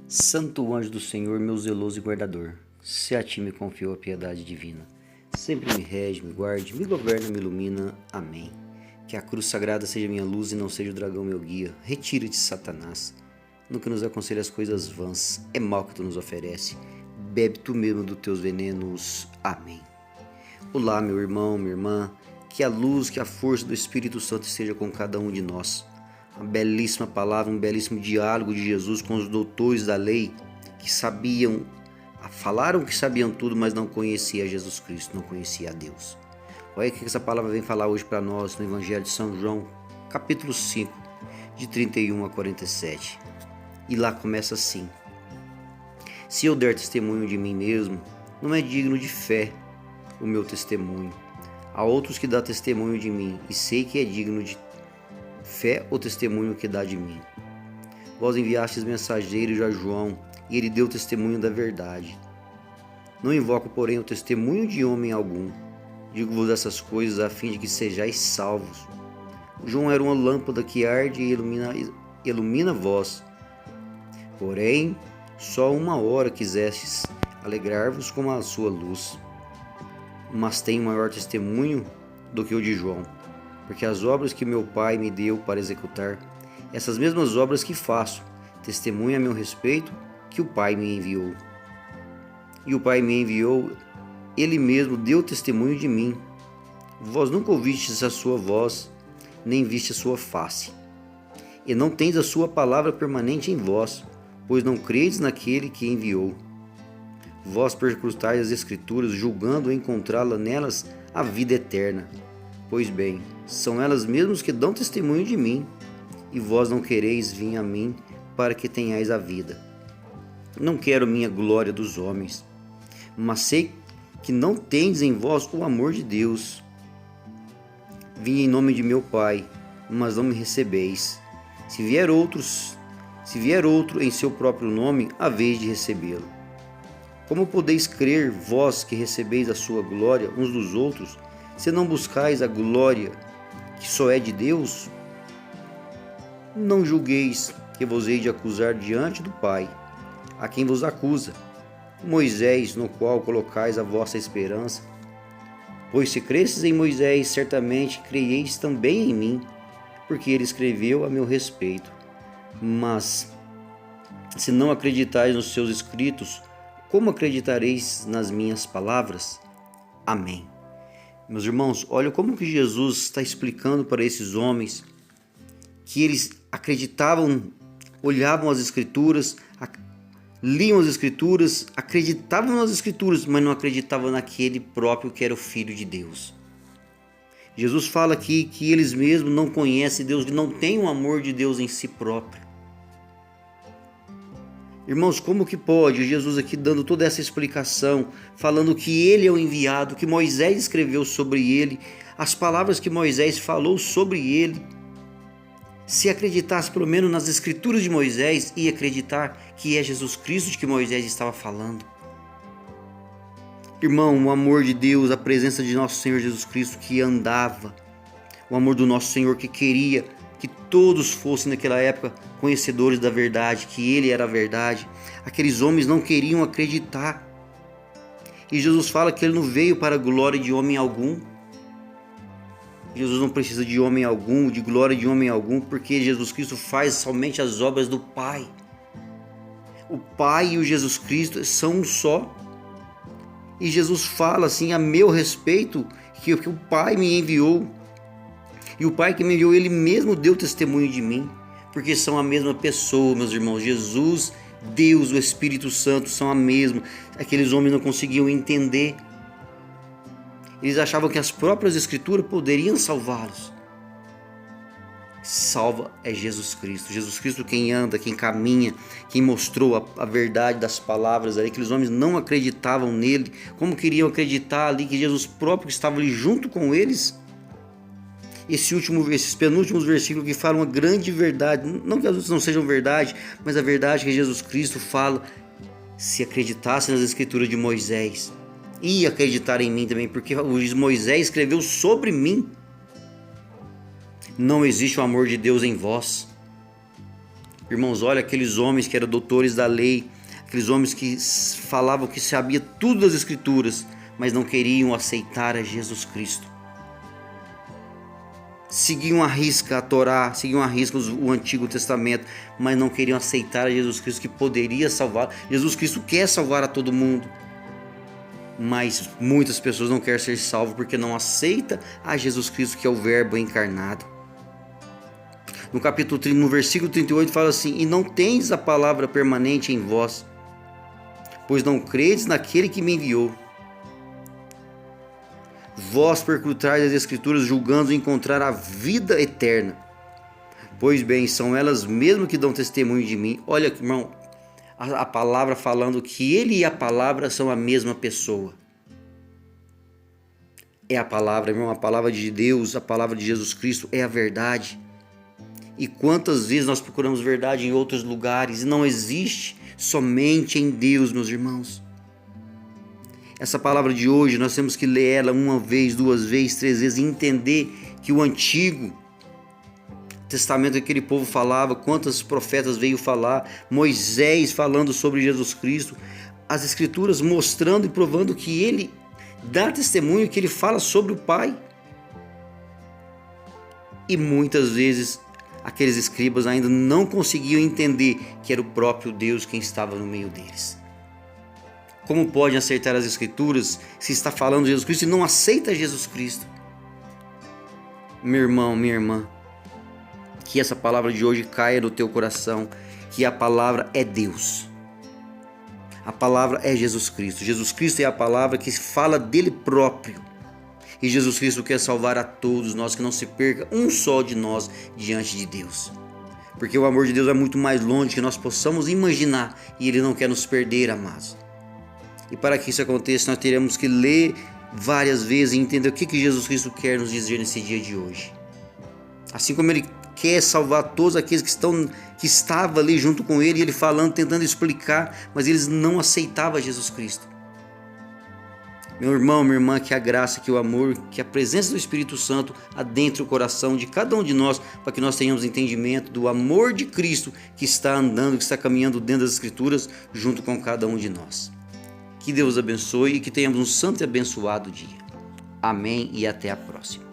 Santo anjo do Senhor, meu zeloso e guardador, se a ti me confiou a piedade divina, sempre me rege, me guarde, me governa, me ilumina. Amém. Que a cruz sagrada seja minha luz e não seja o dragão meu guia. Retira-te, Satanás. No que nos aconselha as coisas vãs, é mal que tu nos oferece. Bebe tu mesmo dos teus venenos. Amém. Olá, meu irmão, minha irmã. Que a luz, que a força do Espírito Santo esteja com cada um de nós. Uma belíssima palavra, um belíssimo diálogo de Jesus com os doutores da lei que falaram que sabiam tudo, mas não conhecia Jesus Cristo, não conhecia a Deus. Olha o que essa palavra vem falar hoje para nós no Evangelho de São João, capítulo 5, de 31 a 47. E lá começa assim: se eu der testemunho de mim mesmo, não é digno de fé o meu testemunho. Há outros que dão testemunho de mim, e sei que é digno de fé o testemunho que dá de mim. Vós enviastes mensageiro a João, e ele deu testemunho da verdade. Não invoco, porém, o testemunho de homem algum. Digo-vos essas coisas a fim de que sejais salvos. João era uma lâmpada que arde e ilumina vós. Porém, só uma hora quisestes alegrar-vos com a sua luz. Mas tenho maior testemunho do que o de João, porque as obras que meu Pai me deu para executar, essas mesmas obras que faço, testemunha a meu respeito que o Pai me enviou. E o Pai me enviou, ele mesmo deu testemunho de mim. Vós nunca ouvistes a sua voz, nem viste a sua face. E não tendes a sua palavra permanente em vós, pois não credes naquele que enviou. Vós perscrutais as Escrituras, julgando encontrá-la nelas a vida eterna. Pois bem, são elas mesmas que dão testemunho de mim, e vós não quereis vir a mim para que tenhais a vida. Não quero minha glória dos homens, mas sei que não tendes em vós o amor de Deus. Vim em nome de meu Pai, mas não me recebeis. Se vier outro em seu próprio nome, haveis de recebê-lo. Como podeis crer, vós que recebeis a sua glória uns dos outros, se não buscais a glória que só é de Deus? Não julgueis que vos hei de acusar diante do Pai, a quem vos acusa, Moisés, no qual colocais a vossa esperança. Pois se cresces em Moisés, certamente creieis também em mim, porque ele escreveu a meu respeito. Mas, se não acreditais nos seus escritos, como acreditareis nas minhas palavras? Amém. Meus irmãos, olha como que Jesus está explicando para esses homens que eles acreditavam, olhavam as Escrituras, liam as Escrituras, acreditavam nas Escrituras, mas não acreditavam naquele próprio que era o Filho de Deus. Jesus fala aqui que eles mesmos não conhecem Deus, que não têm o amor de Deus em si próprio. Irmãos, como que pode Jesus aqui dando toda essa explicação, falando que ele é o enviado, que Moisés escreveu sobre ele, as palavras que Moisés falou sobre ele, se acreditasse pelo menos nas escrituras de Moisés e acreditar que é Jesus Cristo de que Moisés estava falando? Irmão, o amor de Deus, a presença de nosso Senhor Jesus Cristo que andava, o amor do nosso Senhor que queria que todos fossem naquela época conhecedores da verdade, que ele era a verdade. Aqueles homens não queriam acreditar. E Jesus fala que ele não veio para a glória de homem algum. Jesus não precisa de homem algum, de glória de homem algum, porque Jesus Cristo faz somente as obras do Pai. O Pai e o Jesus Cristo são um só. E Jesus fala assim a meu respeito que o Pai me enviou. E o Pai que me enviou, ele mesmo deu testemunho de mim, porque são a mesma pessoa, meus irmãos. Jesus, Deus, o Espírito Santo são a mesma. Aqueles homens não conseguiam entender. Eles achavam que as próprias Escrituras poderiam salvá-los. Salva é Jesus Cristo. Jesus Cristo quem anda, quem caminha, quem mostrou a verdade das palavras ali. Aqueles homens não acreditavam nele. Como queriam acreditar ali que Jesus próprio estava ali junto com eles? Esses penúltimos versículos que falam uma grande verdade, não que as outras não sejam verdade, mas a verdade que Jesus Cristo fala, se acreditasse nas Escrituras de Moisés, e acreditar em mim também, porque Moisés escreveu sobre mim. Não existe o amor de Deus em vós. Irmãos, olha aqueles homens que eram doutores da lei, aqueles homens que falavam que sabia tudo das Escrituras, mas não queriam aceitar a Jesus Cristo. Seguiam à risca a Torá, seguiam à risca o Antigo Testamento, mas não queriam aceitar a Jesus Cristo que poderia salvar. Jesus Cristo quer salvar a todo mundo, mas muitas pessoas não querem ser salvas porque não aceitam a Jesus Cristo que é o Verbo encarnado. No capítulo 30, no versículo 38 fala assim: e não tendes a palavra permanente em vós, pois não credes naquele que me enviou. Vós percrutais as Escrituras, julgando encontrar a vida eterna. Pois bem, são elas mesmas que dão testemunho de mim. Olha, irmão, a palavra falando que ele e a palavra são a mesma pessoa. É a palavra, irmão, a palavra de Deus, a palavra de Jesus Cristo é a verdade. E quantas vezes nós procuramos verdade em outros lugares e não existe somente em Deus, meus irmãos. Essa palavra de hoje nós temos que ler ela uma vez, duas vezes, três vezes e entender que o Antigo Testamento que aquele povo falava, quantos profetas veio falar, Moisés falando sobre Jesus Cristo, as Escrituras mostrando e provando que ele dá testemunho, que ele fala sobre o Pai. E muitas vezes aqueles escribas ainda não conseguiam entender que era o próprio Deus quem estava no meio deles. Como podem acertar as Escrituras se está falando de Jesus Cristo e não aceita Jesus Cristo? Meu irmão, minha irmã, que essa palavra de hoje caia no teu coração, que a palavra é Deus. A palavra é Jesus Cristo. Jesus Cristo é a palavra que fala dele próprio. E Jesus Cristo quer salvar a todos nós, que não se perca um só de nós diante de Deus. Porque o amor de Deus é muito mais longe que nós possamos imaginar e ele não quer nos perder, amados. E para que isso aconteça, nós teremos que ler várias vezes e entender o que Jesus Cristo quer nos dizer nesse dia de hoje. Assim como ele quer salvar todos aqueles que estavam ali junto com ele, ele falando, tentando explicar, mas eles não aceitavam Jesus Cristo. Meu irmão, minha irmã, que a graça, que o amor, que a presença do Espírito Santo adentre o coração de cada um de nós, para que nós tenhamos entendimento do amor de Cristo que está andando, que está caminhando dentro das Escrituras, junto com cada um de nós. Que Deus abençoe e que tenhamos um santo e abençoado dia. Amém e até a próxima.